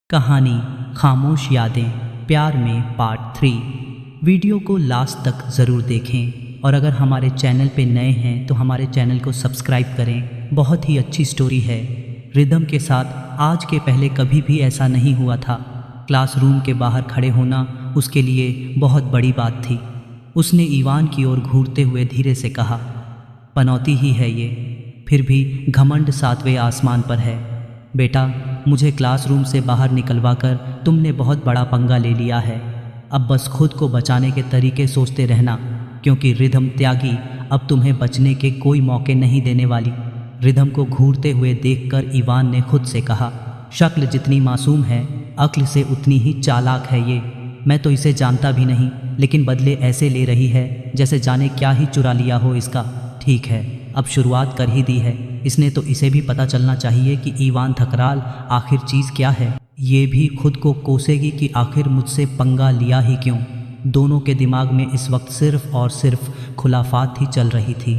कहानी खामोश यादें प्यार में पार्ट 3। वीडियो को लास्ट तक ज़रूर देखें और अगर हमारे चैनल पे नए हैं तो हमारे चैनल को सब्सक्राइब करें। बहुत ही अच्छी स्टोरी है। रिदम के साथ आज के पहले कभी भी ऐसा नहीं हुआ था। क्लासरूम के बाहर खड़े होना उसके लिए बहुत बड़ी बात थी। उसने इवान की ओर घूरते हुए धीरे से कहा, पनौती ही है ये, फिर भी घमंड 7वें आसमान पर है। बेटा, मुझे क्लासरूम से बाहर निकलवा कर तुमने बहुत बड़ा पंगा ले लिया है। अब बस खुद को बचाने के तरीके सोचते रहना, क्योंकि रिदम त्यागी अब तुम्हें बचने के कोई मौके नहीं देने वाली। रिदम को घूरते हुए देखकर इवान ने खुद से कहा, शक्ल जितनी मासूम है अक्ल से उतनी ही चालाक है ये। मैं तो इसे जानता भी नहीं, लेकिन बदले ऐसे ले रही है जैसे जाने क्या ही चुरा लिया हो इसका। ठीक है, अब शुरुआत कर ही दी है, इसने तो इसे भी पता चलना चाहिए कि इवान ठकराल आखिर चीज़ क्या है। ये भी खुद को कोसेगी कि आखिर मुझसे पंगा लिया ही क्यों। दोनों के दिमाग में इस वक्त सिर्फ और सिर्फ खुलाफात ही चल रही थी।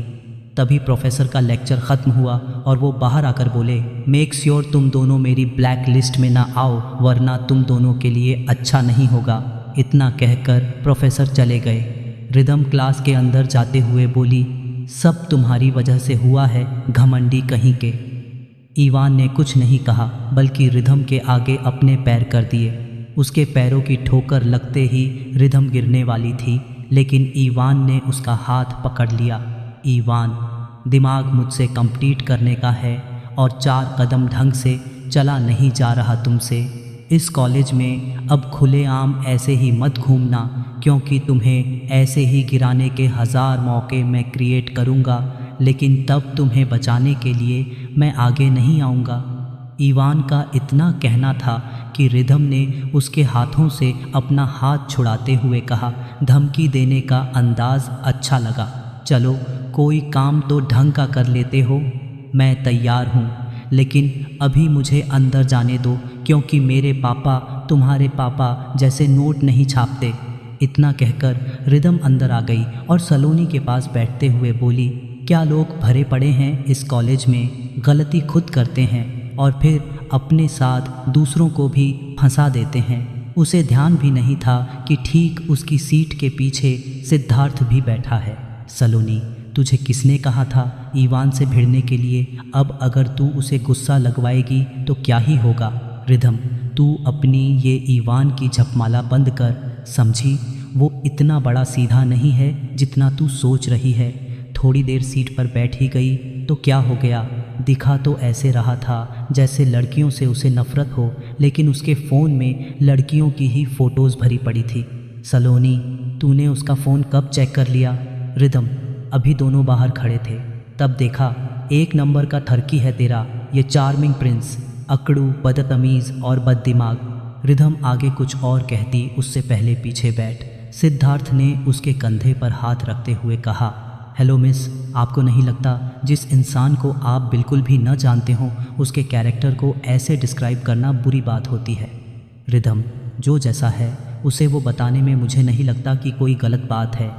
तभी प्रोफेसर का लेक्चर ख़त्म हुआ और वो बाहर आकर बोले, मेक श्योर तुम दोनों मेरी ब्लैक लिस्ट में ना आओ, वरना तुम दोनों के लिए अच्छा नहीं होगा। इतना कहकर प्रोफेसर चले गए। रिदम क्लास के अंदर जाते हुए बोली, सब तुम्हारी वजह से हुआ है, घमंडी कहीं के। इवान ने कुछ नहीं कहा, बल्कि रिदम के आगे अपने पैर कर दिए। उसके पैरों की ठोकर लगते ही रिदम गिरने वाली थी, लेकिन इवान ने उसका हाथ पकड़ लिया। इवान, दिमाग मुझसे कंप्लीट करने का है और 4 कदम ढंग से चला नहीं जा रहा तुमसे। इस कॉलेज में अब खुलेआम ऐसे ही मत घूमना, क्योंकि तुम्हें ऐसे ही गिराने के 1000 मौके मैं क्रिएट करूँगा, लेकिन तब तुम्हें बचाने के लिए मैं आगे नहीं आऊँगा। इवान का इतना कहना था कि रिदम ने उसके हाथों से अपना हाथ छुड़ाते हुए कहा, धमकी देने का अंदाज़ अच्छा लगा। चलो कोई काम तो ढंग का कर लेते हो। मैं तैयार हूँ, लेकिन अभी मुझे अंदर जाने दो, क्योंकि मेरे पापा तुम्हारे पापा जैसे नोट नहीं छापते। इतना कहकर रिदम अंदर आ गई और सलोनी के पास बैठते हुए बोली, क्या लोग भरे पड़े हैं इस कॉलेज में, गलती खुद करते हैं और फिर अपने साथ दूसरों को भी फंसा देते हैं। उसे ध्यान भी नहीं था कि ठीक उसकी सीट के पीछे सिद्धार्थ भी बैठा है। सलोनी, तुझे किसने कहा था इवान से भिड़ने के लिए? अब अगर तू उसे गुस्सा लगवाएगी तो क्या ही होगा। रिदम, तू अपनी ये इवान की झपमाला बंद कर, समझी? वो इतना बड़ा सीधा नहीं है जितना तू सोच रही है। थोड़ी देर सीट पर बैठ ही गई तो क्या हो गया? दिखा तो ऐसे रहा था जैसे लड़कियों से उसे नफरत हो, लेकिन उसके फ़ोन में लड़कियों की ही फ़ोटोज़ भरी पड़ी थी। सलोनी, तूने उसका फ़ोन कब चेक कर लिया? रिदम, अभी दोनों बाहर खड़े थे, तब देखा। 1 नंबर का ठरकी है तेरा ये चार्मिंग प्रिंस, अकड़ू, बदतमीज़ और बददिमाग। रिदम आगे कुछ और कहती उससे पहले पीछे बैठ सिद्धार्थ ने उसके कंधे पर हाथ रखते हुए कहा, हेलो मिस, आपको नहीं लगता जिस इंसान को आप बिल्कुल भी न जानते हो उसके कैरेक्टर को ऐसे डिस्क्राइब करना बुरी बात होती है? रिदम, जो जैसा है उसे वो बताने में मुझे नहीं लगता कि कोई गलत बात है।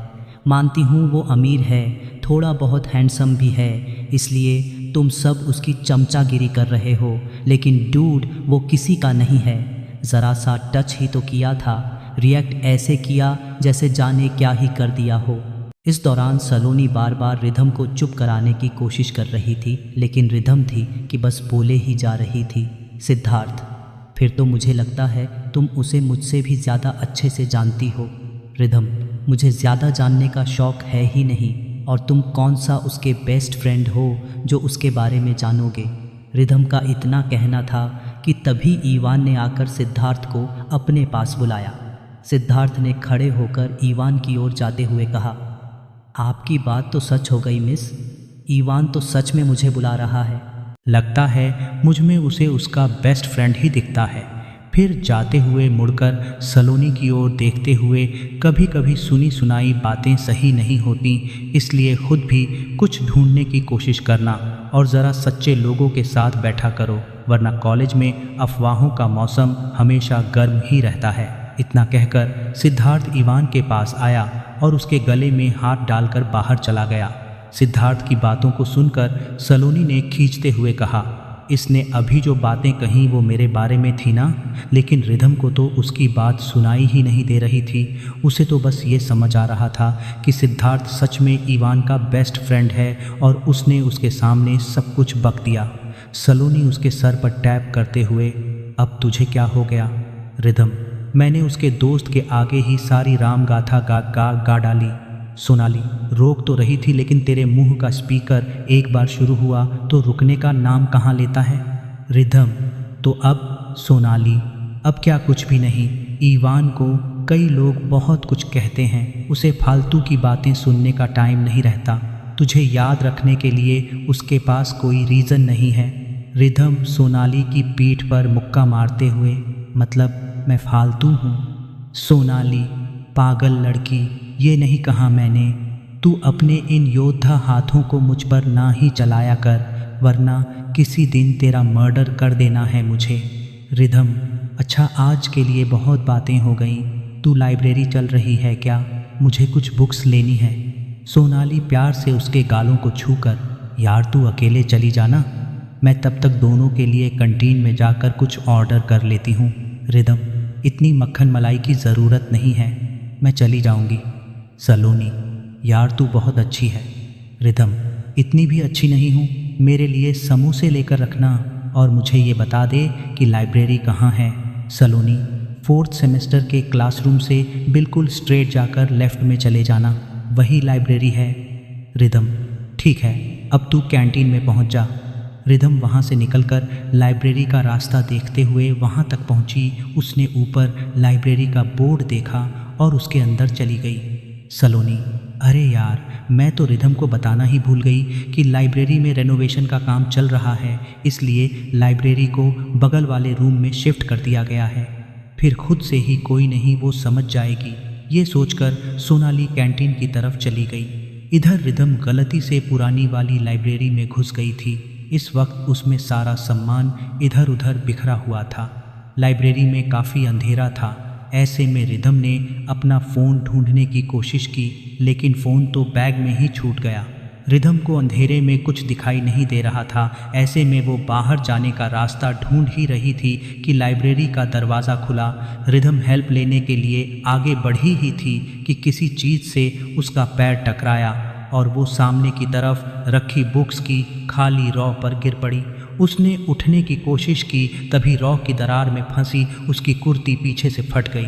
मानती हूँ वो अमीर है, थोड़ा बहुत हैंडसम भी है, इसलिए तुम सब उसकी चमचागिरी कर रहे हो, लेकिन डूड वो किसी का नहीं है। ज़रा सा टच ही तो किया था, रिएक्ट ऐसे किया जैसे जाने क्या ही कर दिया हो। इस दौरान सलोनी बार बार रिदम को चुप कराने की कोशिश कर रही थी, लेकिन रिदम थी कि बस बोले ही जा रही थी। सिद्धार्थ, फिर तो मुझे लगता है तुम उसे मुझसे भी ज़्यादा अच्छे से जानती हो। रिदम, मुझे ज़्यादा जानने का शौक़ है ही नहीं, और तुम कौन सा उसके बेस्ट फ्रेंड हो जो उसके बारे में जानोगे। रिदम का इतना कहना था कि तभी इवान ने आकर सिद्धार्थ को अपने पास बुलाया। सिद्धार्थ ने खड़े होकर इवान की ओर जाते हुए कहा, आपकी बात तो सच हो गई मिस, इवान तो सच में मुझे बुला रहा है। लगता है मुझ में उसे उसका बेस्ट फ्रेंड ही दिखता है। फिर जाते हुए मुड़कर सलोनी की ओर देखते हुए, कभी कभी सुनी सुनाई बातें सही नहीं होती, इसलिए खुद भी कुछ ढूंढने की कोशिश करना और ज़रा सच्चे लोगों के साथ बैठा करो, वरना कॉलेज में अफवाहों का मौसम हमेशा गर्म ही रहता है। इतना कहकर सिद्धार्थ इवान के पास आया और उसके गले में हाथ डालकर बाहर चला गया। सिद्धार्थ की बातों को सुनकर सलोनी ने खींचते हुए कहा, इसने अभी जो बातें कहीं वो मेरे बारे में थी ना, लेकिन रिधम को तो उसकी बात सुनाई ही नहीं दे रही थी। उसे तो बस ये समझ आ रहा था कि सिद्धार्थ सच में इवान का बेस्ट फ्रेंड है और उसने उसके सामने सब कुछ बक दिया। सलोनी उसके सर पर टैप करते हुए, अब तुझे क्या हो गया? रिधम, मैंने उसके दोस्त के आगे ही सारी राम गाथा गा डाली। सोनाली रोक तो रही थी, लेकिन तेरे मुंह का स्पीकर एक बार शुरू हुआ तो रुकने का नाम कहाँ लेता है? रिधम, तो अब? सोनाली, अब क्या कुछ भी नहीं। ईवान को कई लोग बहुत कुछ कहते हैं, उसे फालतू की बातें सुनने का टाइम नहीं रहता। तुझे याद रखने के लिए उसके पास कोई रीज़न नहीं है। रिधम सोनाली की पीठ पर मुक्का मारते हुए, मतलब मैं फालतू हूँ? सोनाली, पागल लड़की, ये नहीं कहा मैंने। तू अपने इन योद्धा हाथों को मुझ पर ना ही चलाया कर, वरना किसी दिन तेरा मर्डर कर देना है मुझे। रिधम, अच्छा आज के लिए बहुत बातें हो गईं। तू लाइब्रेरी चल रही है क्या? मुझे कुछ बुक्स लेनी है। सोनाली प्यार से उसके गालों को छूकर, यार तू अकेले चली जाना, मैं तब तक दोनों के लिए कैंटीन में जाकर कुछ ऑर्डर कर लेती हूँ। रिधम, इतनी मक्खन मलाई की ज़रूरत नहीं है, मैं चली जाऊँगी। सलोनी, यार तू बहुत अच्छी है। रिधम, इतनी भी अच्छी नहीं हूँ, मेरे लिए समोसे लेकर रखना और मुझे ये बता दे कि लाइब्रेरी कहाँ है। सलोनी, 4th सेमेस्टर के क्लासरूम से बिल्कुल स्ट्रेट जाकर लेफ़्ट में चले जाना, वही लाइब्रेरी है। रिधम, ठीक है, अब तू कैंटीन में पहुँच जा। रिधम वहाँ से निकलकर लाइब्रेरी का रास्ता देखते हुए वहाँ तक पहुँची। उसने ऊपर लाइब्रेरी का बोर्ड देखा और उसके अंदर चली गई। सलोनी, अरे यार, मैं तो रिधम को बताना ही भूल गई कि लाइब्रेरी में रेनोवेशन का काम चल रहा है, इसलिए लाइब्रेरी को बगल वाले रूम में शिफ्ट कर दिया गया है। फिर खुद से ही कोई नहीं वो समझ जाएगी, ये सोचकर सोनाली कैंटीन की तरफ चली गई। इधर रिधम गलती से पुरानी वाली लाइब्रेरी में घुस गई थी। इस वक्त उसमें सारा सामान इधर उधर बिखरा हुआ था। लाइब्रेरी में काफ़ी अंधेरा था। ऐसे में रिधम ने अपना फ़ोन ढूंढने की कोशिश की, लेकिन फ़ोन तो बैग में ही छूट गया। रिधम को अंधेरे में कुछ दिखाई नहीं दे रहा था। ऐसे में वो बाहर जाने का रास्ता ढूंढ ही रही थी कि लाइब्रेरी का दरवाज़ा खुला। रिधम हेल्प लेने के लिए आगे बढ़ी ही थी कि किसी चीज़ से उसका पैर टकराया और वो सामने की तरफ रखी बुक्स की खाली रॉ पर गिर पड़ी। उसने उठने की कोशिश की, तभी रॉ की दरार में फंसी उसकी कुर्ती पीछे से फट गई।